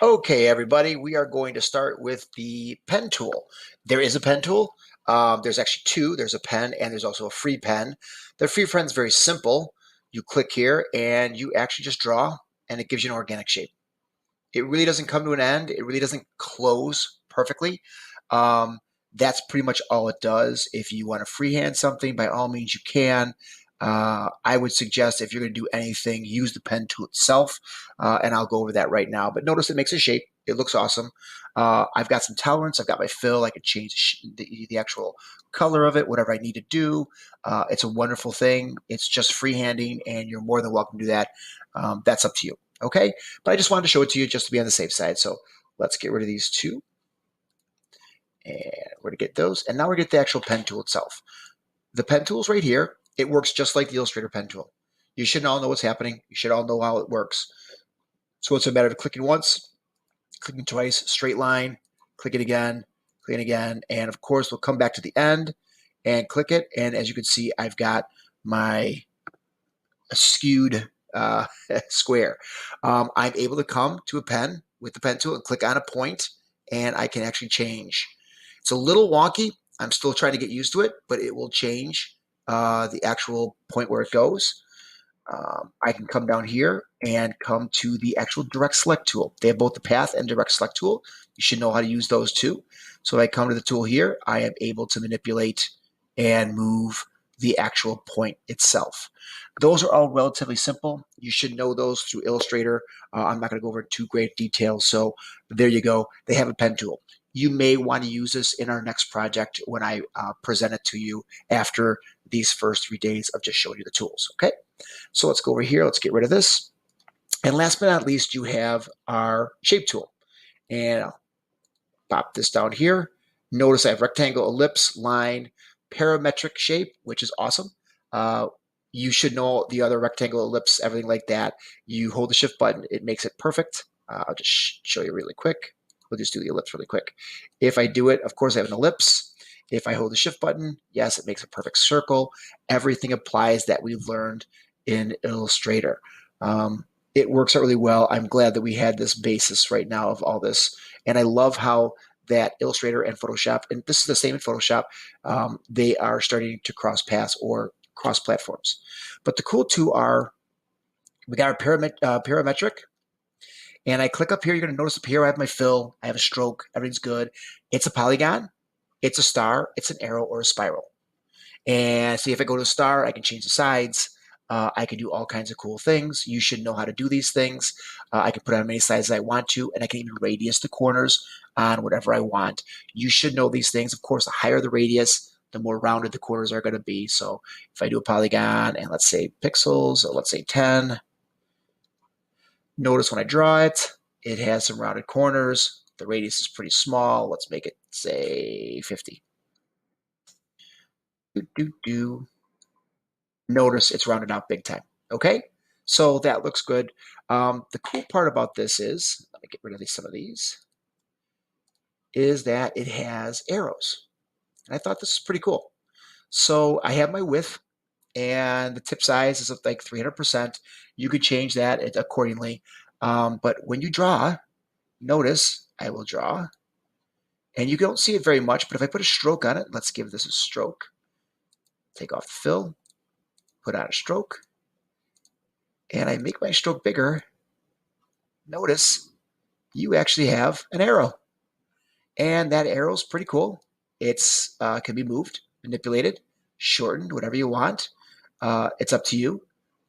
Okay, everybody, we are going to start with the pen tool. There is a pen tool. There's actually two. There's a pen and there's also a free pen. The free pen's very simple. You click here and you actually just draw and it gives you an organic shape. It really doesn't come to an end. It really doesn't close perfectly. Um, that's pretty much all it does. If you want to freehand something, by all means you can. I would suggest if you're going to do anything, use the pen tool itself, and I'll go over that right now. But notice it makes a shape. It looks awesome. I've got some tolerance. I've got my fill. I can change the actual color of it, whatever I need to do. It's a wonderful thing. It's just freehanding, and you're more than welcome to do that. That's up to you. Okay, but I just wanted to show it to you just to be on the safe side. So let's get rid of these two. And we're going to get those. And now we're going to get the actual pen tool itself. The pen tool is right here. It works just like the Illustrator pen tool. You should all know what's happening. You should all know how it works. So it's a matter of clicking once, clicking twice, straight line, click it again, and of course we'll come back to the end and click it. And as you can see, I've got my skewed square. I'm able to come to a pen with the pen tool and click on a point, and I can actually change. It's a little wonky. I'm still trying to get used to it, but it will change the actual point where it goes. I can come down here and come to the actual direct select tool. They have both the path and direct select tool. You should know how to use those too. So if I come to the tool here, I am able to manipulate and move the actual point itself. Those are all relatively simple. You should know those through Illustrator. I'm not going to go over too great detail. So there you go. They have a pen tool. You may want to use this in our next project when I present it to you after these first 3 days of just showing you the tools. Okay. So let's go over here. Let's get rid of this. And last but not least, you have our shape tool. And I'll pop this down here. Notice I have rectangle, ellipse, line, parametric shape, which is awesome. You should know the other rectangle, ellipse, everything like that. You hold the shift button. It makes it perfect. I'll just show you really quick. We'll just do the ellipse really quick. If I do it, of course, I have an ellipse. If I hold the shift button, yes, it makes a perfect circle. Everything applies that we've learned in Illustrator. It works out really well. I'm glad that we had this basis right now of all this. And I love how that Illustrator and Photoshop, and this is the same in Photoshop, they are starting to cross paths or cross platforms. But the cool two are, we got our parametric, and I click up here. You're going to notice up here I have my fill, I have a stroke, everything's good. It's a polygon, it's a star, it's an arrow, or a spiral. And see, if I go to a star, I can change the sides. I can do all kinds of cool things. You should know how to do these things. I can put on as many sides as I want to, and I can even radius the corners on whatever I want. You should know these things. Of course, the higher the radius, the more rounded the corners are going to be. So if I do a polygon and let's say pixels, or let's say 10, notice when I draw it, it has some rounded corners. The radius is pretty small. Let's make it, say, 50. Notice it's rounded out big time. Okay, so that looks good. The cool part about this is, let me get rid of some of these, is that it has arrows. And I thought this is pretty cool. So I have my width, and the tip size is like 300%. You could change that accordingly. But when you draw, notice I will draw, and you don't see it very much, but if I put a stroke on it, let's give this a stroke. Take off the fill, put on a stroke, and I make my stroke bigger. Notice you actually have an arrow, and that arrow is pretty cool. It's can be moved, manipulated, shortened, whatever you want. It's up to you.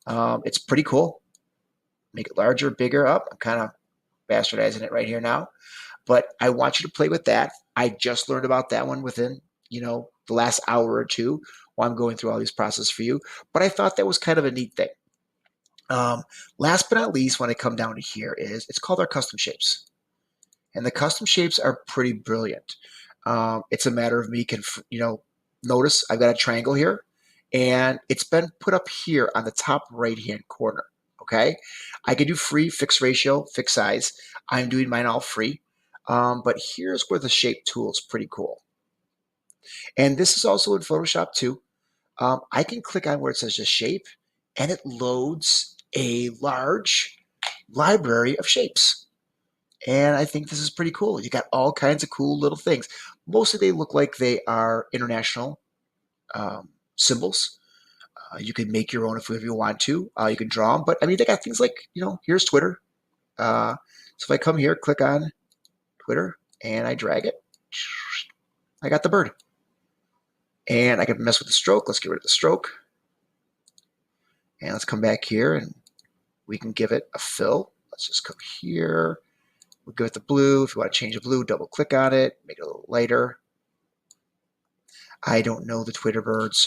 It's pretty cool. Make it larger, bigger. Up. I'm kind of bastardizing it right here now, but I want you to play with that. I just learned about that one within the last hour or two while I'm going through all these processes for you. But I thought that was kind of a neat thing. Last but not least, when I come down to here, is it's called our custom shapes. And the custom shapes are pretty brilliant. It's a matter of me notice I've got a triangle here, and it's been put up here on the top right-hand corner. Okay, I can do free, fixed ratio, fixed size. I'm doing mine all free. But here's where the shape tool is pretty cool. And this is also in Photoshop too. I can click on where it says just shape, and it loads a large library of shapes. And I think this is pretty cool. You got all kinds of cool little things. Mostly they look like they are international symbols. You can make your own if you want to. You can draw them, but I mean, they got things like, here's Twitter. So if I come here, click on Twitter, and I drag it, I got the bird. And I can mess with the stroke. Let's get rid of the stroke. And let's come back here, and we can give it a fill. Let's just come here. We'll give it the blue. If you want to change the blue, double click on it, make it a little lighter. I don't know the Twitter birds.